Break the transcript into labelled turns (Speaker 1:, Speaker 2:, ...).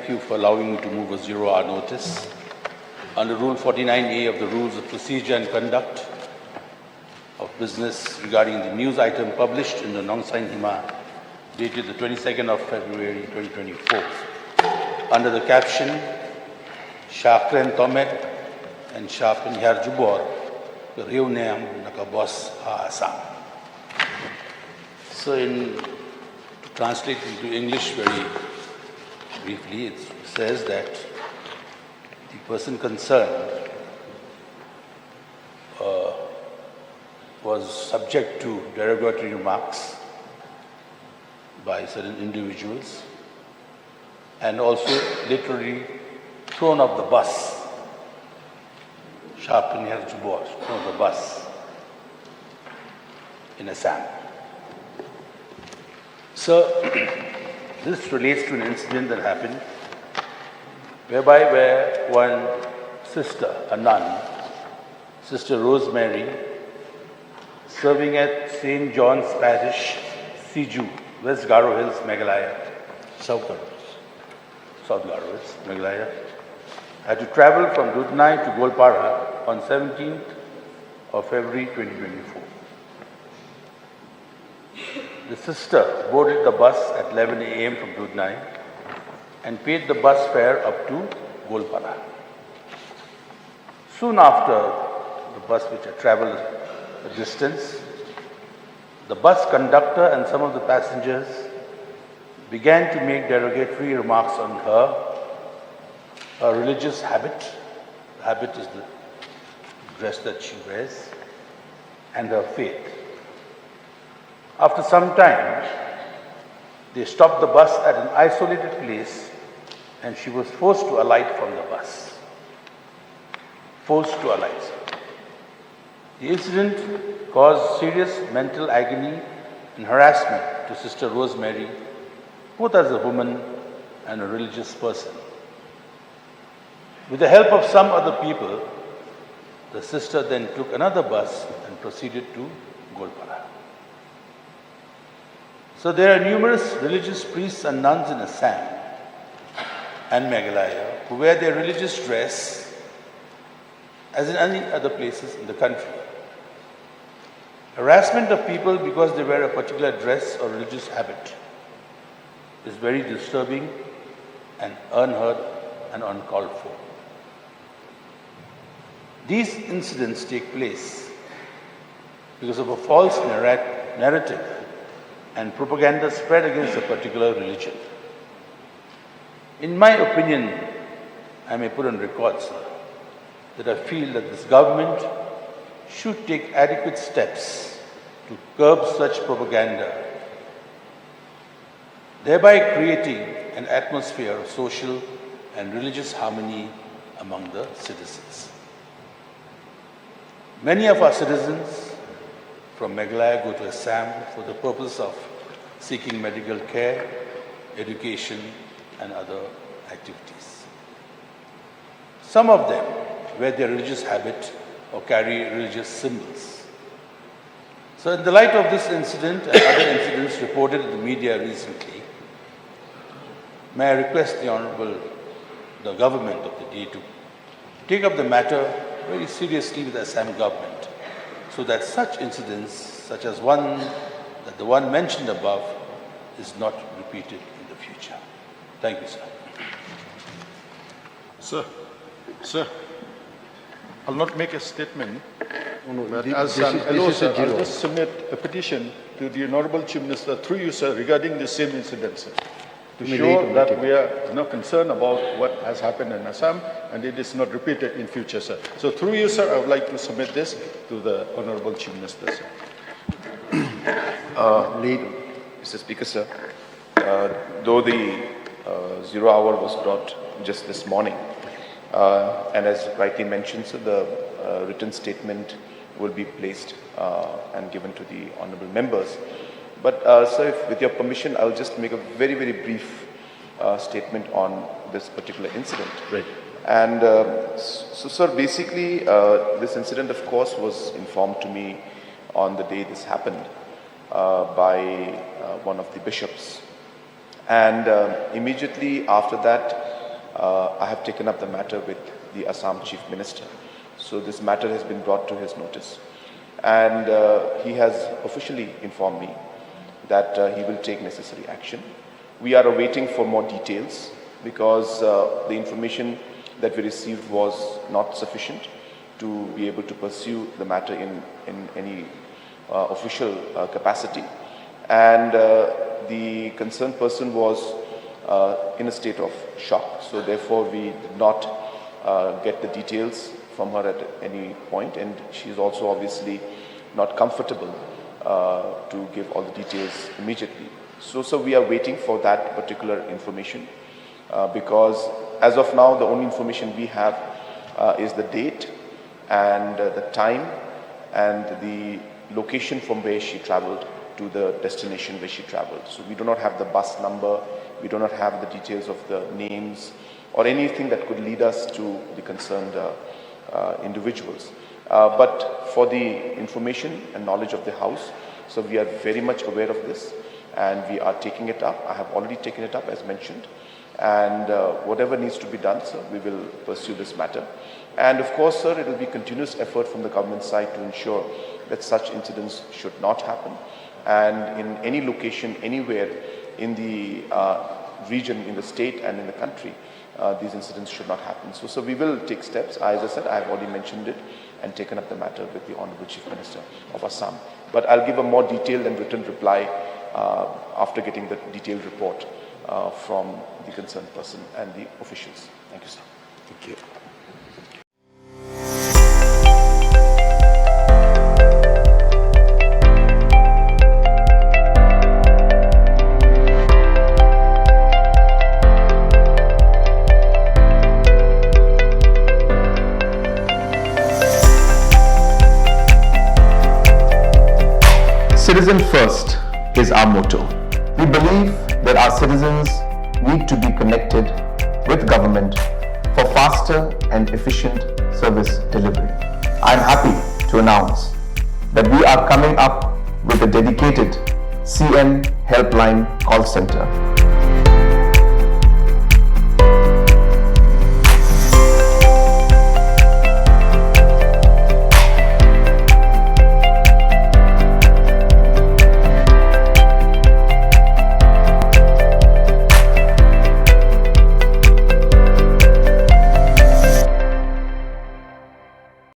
Speaker 1: thank you for allowing me to move a zero-hour notice. Under Rule 49A of the Rules of Procedure and Conduct of Business regarding the news item published in the Nong Sain Hima dated the 22nd of February 2024 under the caption Shah Tome and shah pynhiar riewniam nakabos Assam. So to translate into English very briefly, it says that the person concerned was subject to derogatory remarks by certain individuals and also literally thrown off the bus. Shah pynhiar thrown off the bus in Assam. So this relates to an incident that happened where one sister, a nun, Sister Rosemary, serving at St. John's Parish, Siju, West Garo Hills, Meghalaya, South Garo Hills, Meghalaya, had to travel from Dudhnai to Golpara on 17th of February 2024. The sister boarded the bus at 11 a.m. from Dudhnai and paid the bus fare up to Golpara. Soon after the bus which had traveled a distance, the bus conductor and some of the passengers began to make derogatory remarks on her religious habit. The habit is the dress that she wears, and her faith. After some time, they stopped the bus at an isolated place and she was forced to alight from the bus. Forced to alight. The incident caused serious mental agony and harassment to Sister Rosemary, both as a woman and a religious person. With the help of some other people, the sister then took another bus and proceeded to Golpara. So there are numerous religious priests and nuns in Assam and Meghalaya who wear their religious dress as in any other places in the country. Harassment of people because they wear a particular dress or religious habit is very disturbing and unheard and uncalled for. These incidents take place because of a false narrative and propaganda spread against a particular religion. In my opinion, I may put on record, sir, that I feel that this government should take adequate steps to curb such propaganda, thereby creating an atmosphere of social and religious harmony among the citizens. Many of our citizens from Meghalaya go to Assam for the purpose of seeking medical care, education, and other activities. Some of them wear their religious habit or carry religious symbols. So in the light of this incident and other incidents reported in the media recently, may I request the government of the day to take up the matter very seriously with the Assam government so that such incidents, such as the one mentioned above, is not repeated in the future. Thank you, sir.
Speaker 2: Sir, I'll not make a statement, but as an LO, sir, I'll just submit a petition to the Honorable Chief Minister through you, sir, regarding the same incident, sir, to show that we are concerned about what has happened in Assam and it is not repeated in future, sir. So through you, sir, I would like to submit this to the Honorable Chief Minister, sir.
Speaker 3: Mr. Speaker, sir, though the 0 hour was brought just this morning, and as rightly mentioned, sir, the written statement will be placed and given to the honorable members. But sir, if, with your permission, I'll just make a very, very brief statement on this particular incident.
Speaker 2: Right.
Speaker 3: And so, sir, basically, this incident, of course, was informed to me on the day this happened by one of the bishops. And immediately after that, I have taken up the matter with the Assam Chief Minister. So this matter has been brought to his notice. And he has officially informed me that he will take necessary action. We are awaiting for more details because the information that we received was not sufficient to be able to pursue the matter in any official capacity. And the concerned person was in a state of shock. So therefore we did not get the details from her at any point, and she is also obviously not comfortable to give all the details immediately. So we are waiting for that particular information because as of now the only information we have is the date and the time and the location from where she traveled to the destination where she traveled. So we do not have the bus number, we do not have the details of the names or anything that could lead us to the concerned individuals. But for the information and knowledge of the House, so we are very much aware of this and we are taking it up. I have already taken it up as mentioned, and whatever needs to be done, sir, we will pursue this matter. And of course, sir, it will be continuous effort from the government side to ensure that such incidents should not happen. And in any location, anywhere in the region, in the state and in the country, these incidents should not happen. So we will take steps. As I said, I have already mentioned it and taken up the matter with the Honorable Chief Minister of Assam. But I'll give a more detailed and written reply after getting the detailed report from the concerned person and the officials. Thank you, sir.
Speaker 1: Thank you.
Speaker 4: Citizen first is our motto. We believe that our citizens need to be connected with government for faster and efficient service delivery. I am happy to announce that we are coming up with a dedicated CM helpline call center